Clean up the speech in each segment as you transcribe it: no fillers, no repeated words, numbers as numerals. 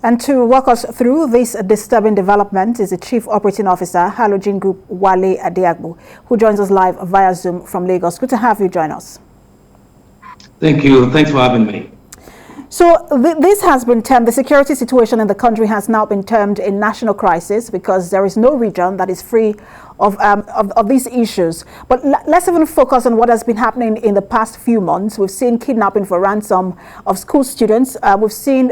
And to walk us through this disturbing development is the Chief Operating Officer, Halogen Group, Wale Adeagbo, who joins us live via Zoom from Lagos. Good to have you join us. Thank you. Thanks for having me. So this has been termed, the security situation in the country has now been termed a national crisis because there is no region that is free of these issues. But let's even focus on what has been happening in the past few months. We've seen kidnapping for ransom of school students. We've seen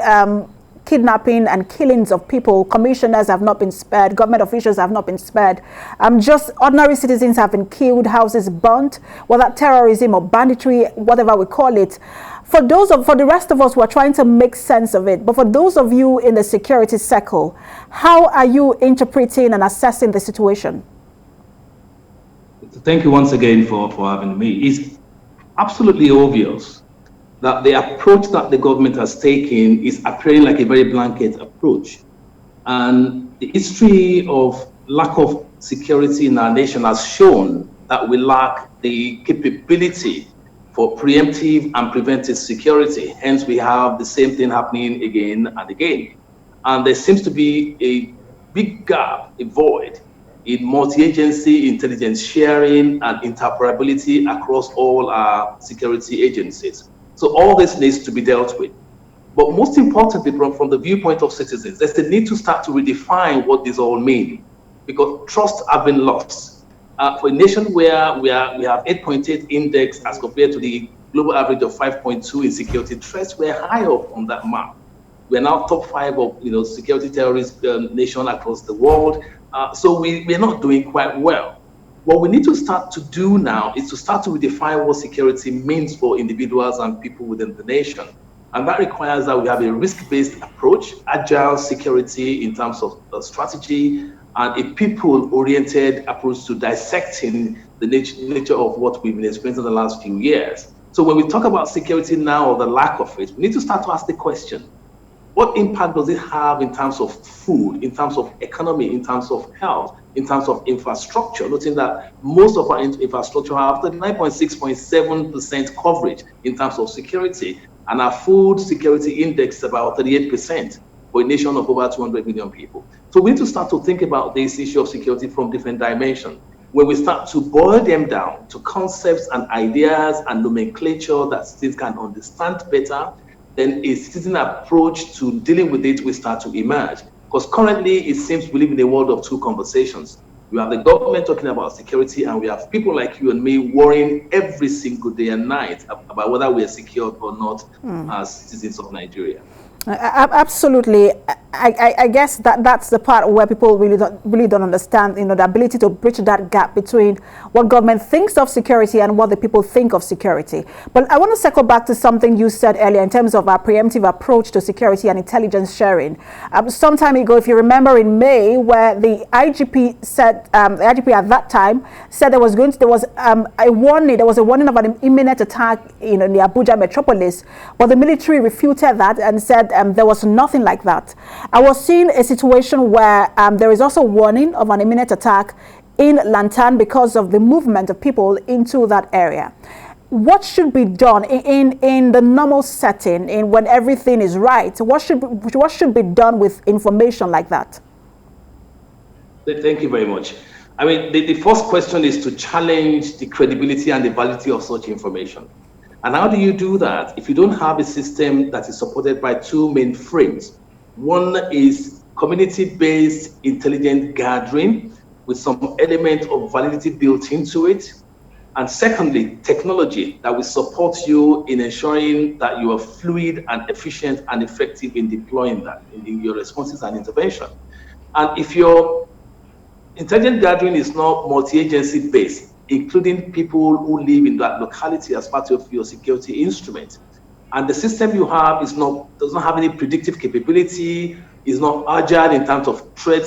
kidnapping and killings of people. Commissioners have not been spared. Government officials have not been spared. Just ordinary citizens have been killed, houses burnt, whether terrorism or banditry, whatever we call it. For the rest of us who are trying to make sense of it, but for those of you in the security circle, how are you interpreting and assessing the situation? Thank you once again for having me. It's absolutely obvious that the approach that the government has taken is appearing like a very blanket approach. And the history of lack of security in our nation has shown that we lack the capability for preemptive and preventive security. Hence, we have the same thing happening again and again. And there seems to be a big gap, a void, in multi-agency intelligence sharing and interoperability across all our security agencies. So all this needs to be dealt with. But most importantly, from the viewpoint of citizens, there's the need to start to redefine what this all means, because trust has been lost. For a nation where we have 8.8 index as compared to the global average of 5.2 in security threats, we're high up on that map. We're now top 5 of security terrorist nation across the world. So we're not doing quite well. What we need to start to do now is to start to redefine what security means for individuals and people within the nation. And that requires that we have a risk-based approach, agile security in terms of strategy, and a people-oriented approach to dissecting the nature of what we've been experiencing in the last few years. So when we talk about security now, or the lack of it, we need to start to ask the question, what impact does it have in terms of food, in terms of economy, in terms of health, in terms of infrastructure, noting that most of our infrastructure have 39.6.7% coverage in terms of security, and our food security index is about 38%. For a nation of over 200 million people. So we need to start to think about this issue of security from different dimensions. When we start to boil them down to concepts and ideas and nomenclature that citizens can understand better, then a citizen approach to dealing with it will start to emerge. Because currently it seems we live in a world of two conversations. We have the government talking about security, and we have people like you and me worrying every single day and night about whether we are secured or not as citizens of Nigeria. Absolutely. I guess that's the part where people really don't understand, the ability to bridge that gap between what government thinks of security and what the people think of security. But I want to circle back to something you said earlier in terms of our preemptive approach to security and intelligence sharing. Some time ago, if you remember, in May, where the IGP said, the IGP at that time said there was a warning of an imminent attack in the Abuja metropolis, but the military refuted that and said there was nothing like that. I was seeing a situation where there is also warning of an imminent attack in Lantan because of the movement of people into that area. What should be done in the normal setting, when everything is right? What should be done with information like that? Thank you very much. I mean, the first question is to challenge the credibility and the validity of such information. And how do you do that if you don't have a system that is supported by two main frames? One is community-based intelligent gathering with some element of validity built into it. And secondly, technology that will support you in ensuring that you are fluid and efficient and effective in deploying that in your responses and intervention. And if your intelligent gathering is not multi-agency based, including people who live in that locality as part of your security instrument, and the system you have does not have any predictive capability, is not agile in terms of threat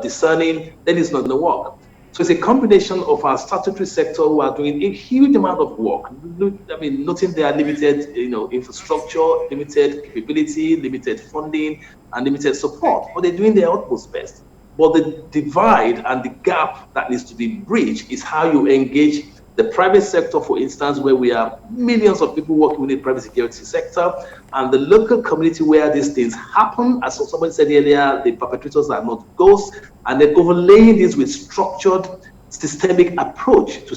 discerning, then it's not going to work. So it's a combination of our statutory sector who are doing a huge amount of work. I mean, noting their limited, infrastructure, limited capability, limited funding, and limited support, but they're doing their utmost best. But the divide and the gap that needs to be bridged is how you engage The private sector, for instance, where we have millions of people working in the private security sector, and the local community where these things happen. As somebody said earlier, the perpetrators are not ghosts, and then overlaying this with structured systemic approach to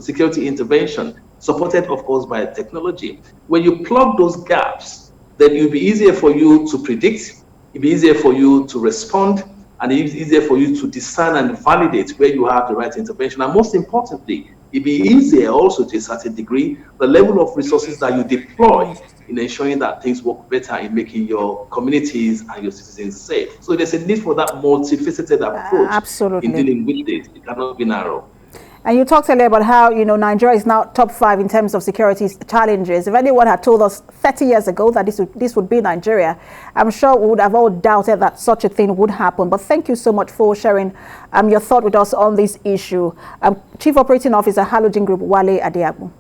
security intervention, supported, of course, by technology. When you plug those gaps, then it'll be easier for you to predict, it'll be easier for you to respond, and it's easier for you to discern and validate where you have the right intervention. And most importantly, it'll be easier also, to a certain degree, the level of resources that you deploy in ensuring that things work better in making your communities and your citizens safe. So there's a need for that multifaceted approach Absolutely. in dealing with it. It cannot be narrow. And you talked earlier about how, Nigeria is now top 5 in terms of security challenges. If anyone had told us 30 years ago that this would be Nigeria, I'm sure we would have all doubted that such a thing would happen. But thank you so much for sharing your thought with us on this issue. Chief Operating Officer, Halogen Group, Wale Adeagbo.